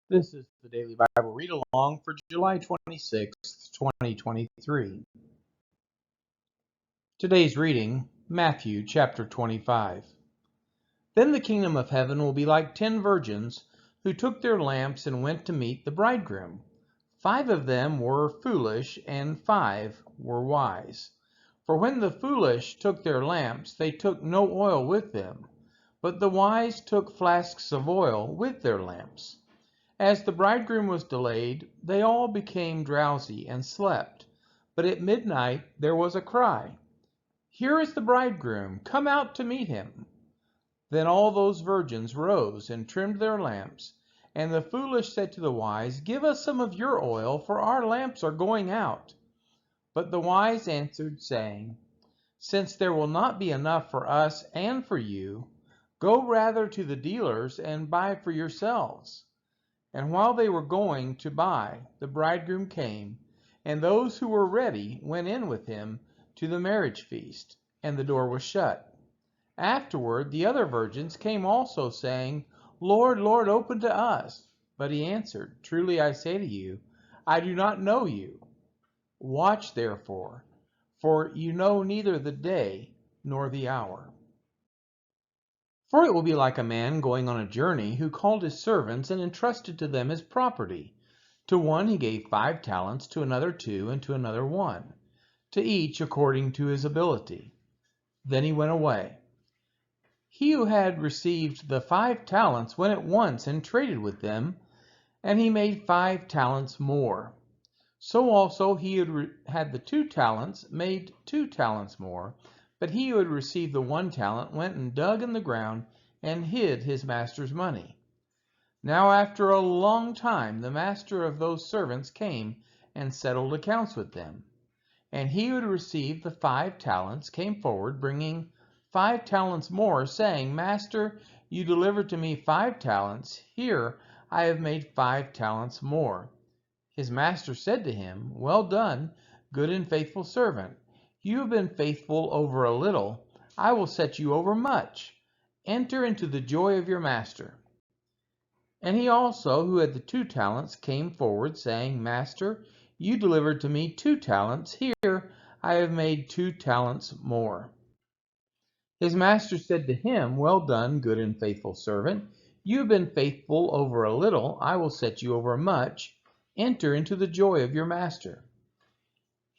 This is the Daily Bible Read Along for July 26th, 2023. Today's reading, Matthew chapter 25. Then the kingdom of heaven will be like 10 virgins who took their lamps and went to meet the bridegroom. 5 of them were foolish and 5 were wise. For when the foolish took their lamps, they took no oil with them, but the wise took flasks of oil with their lamps. As the bridegroom was delayed, they all became drowsy and slept. But at midnight there was a cry, "Here is the bridegroom, come out to meet him." Then all those virgins rose and trimmed their lamps. And the foolish said to the wise, "Give us some of your oil, for our lamps are going out." But the wise answered, saying, "Since there will not be enough for us and for you, go rather to the dealers and buy for yourselves." And while they were going to buy, the bridegroom came, and those who were ready went in with him to the marriage feast, and the door was shut. Afterward the other virgins came also, saying, "Lord, Lord, open to us." But he answered, "Truly I say to you, I do not know you. Watch therefore, for you know neither the day nor the hour. For it will be like a man going on a journey, who called his servants and entrusted to them his property. To one he gave 5 talents, to another 2, and to another 1, to each according to his ability. Then he went away. He who had received the 5 talents went at once and traded with them, and he made 5 talents more. So also he who had the 2 talents made 2 talents more. But he who had received the 1 talent went and dug in the ground and hid his master's money. Now after a long time the master of those servants came and settled accounts with them. And he who had received the 5 talents came forward, bringing 5 talents more, saying, "Master, you delivered to me 5 talents. Here I have made 5 talents more." His master said to him, "Well done, good and faithful servant. You have been faithful over a little. I will set you over much. Enter into the joy of your master." And he also, who had the 2 talents, came forward, saying, "Master, you delivered to me 2 talents. Here I have made 2 talents more." His master said to him, "Well done, good and faithful servant. You have been faithful over a little. I will set you over much. Enter into the joy of your master."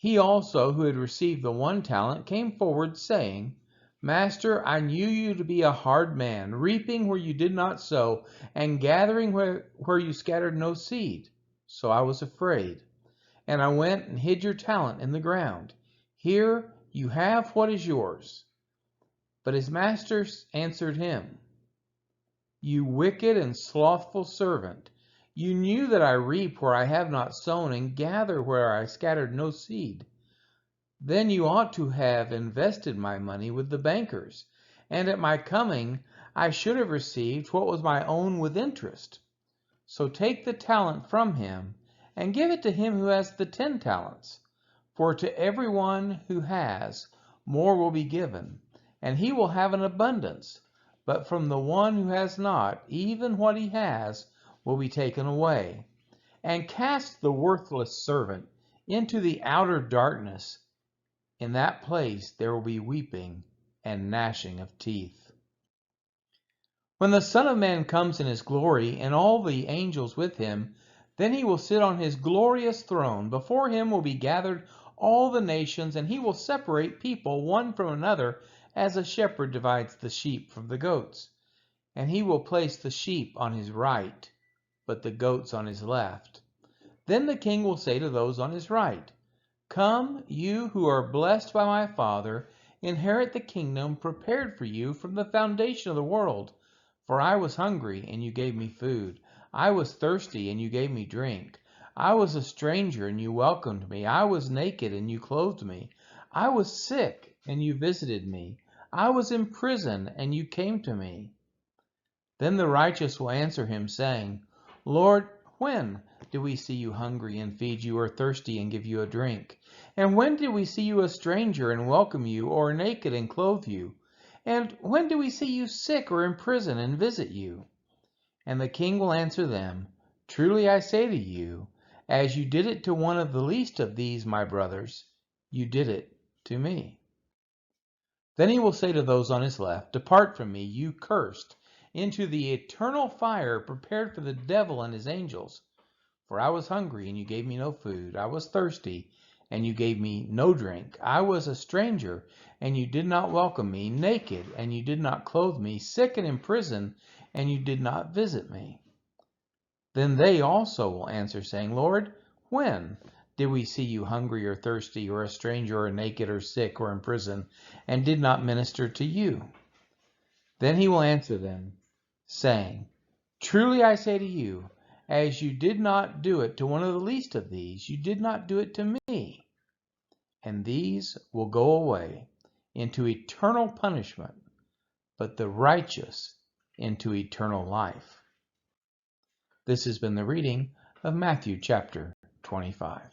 He also, who had received the 1 talent, came forward, saying, "Master, I knew you to be a hard man, reaping where you did not sow, and gathering where you scattered no seed. So I was afraid, and I went and hid your talent in the ground. Here you have what is yours." But his master answered him, "You wicked and slothful servant. You knew that I reap where I have not sown, and gather where I scattered no seed. Then you ought to have invested my money with the bankers, and at my coming I should have received what was my own with interest. So take the talent from him, and give it to him who has the 10 talents. For to everyone who has, more will be given, and he will have an abundance. But from the one who has not, even what he has will be taken away. And cast the worthless servant into the outer darkness. In that place there will be weeping and gnashing of teeth. When the Son of Man comes in his glory, and all the angels with him, then he will sit on his glorious throne. Before him will be gathered all the nations, and he will separate people one from another, as a shepherd divides the sheep from the goats. And he will place the sheep on his right, but the goats on his left. Then the king will say to those on his right, "Come, you who are blessed by my Father, inherit the kingdom prepared for you from the foundation of the world. For I was hungry, and you gave me food. I was thirsty, and you gave me drink. I was a stranger, and you welcomed me. I was naked, and you clothed me. I was sick, and you visited me. I was in prison, and you came to me." Then the righteous will answer him, saying, "Lord, when did we see you hungry and feed you, or thirsty and give you a drink? And when did we see you a stranger and welcome you, or naked and clothe you? And when did we see you sick or in prison and visit you?" And the king will answer them, Truly I say to you, as you did it to one of the least of these my brothers, you did it to me." Then he will say to those on his left, "Depart from me, you cursed, into the eternal fire prepared for the devil and his angels. For I was hungry, and you gave me no food. I was thirsty, and you gave me no drink. I was a stranger, and you did not welcome me. Naked, and you did not clothe me. Sick and in prison, and you did not visit me." Then they also will answer, saying, "Lord, when did we see you hungry or thirsty, or a stranger, or naked, or sick, or in prison, and did not minister to you?" Then he will answer them, saying, "Truly I say to you, as you did not do it to one of the least of these, you did not do it to me." And these will go away into eternal punishment, but the righteous into eternal life. This has been the reading of Matthew chapter 25.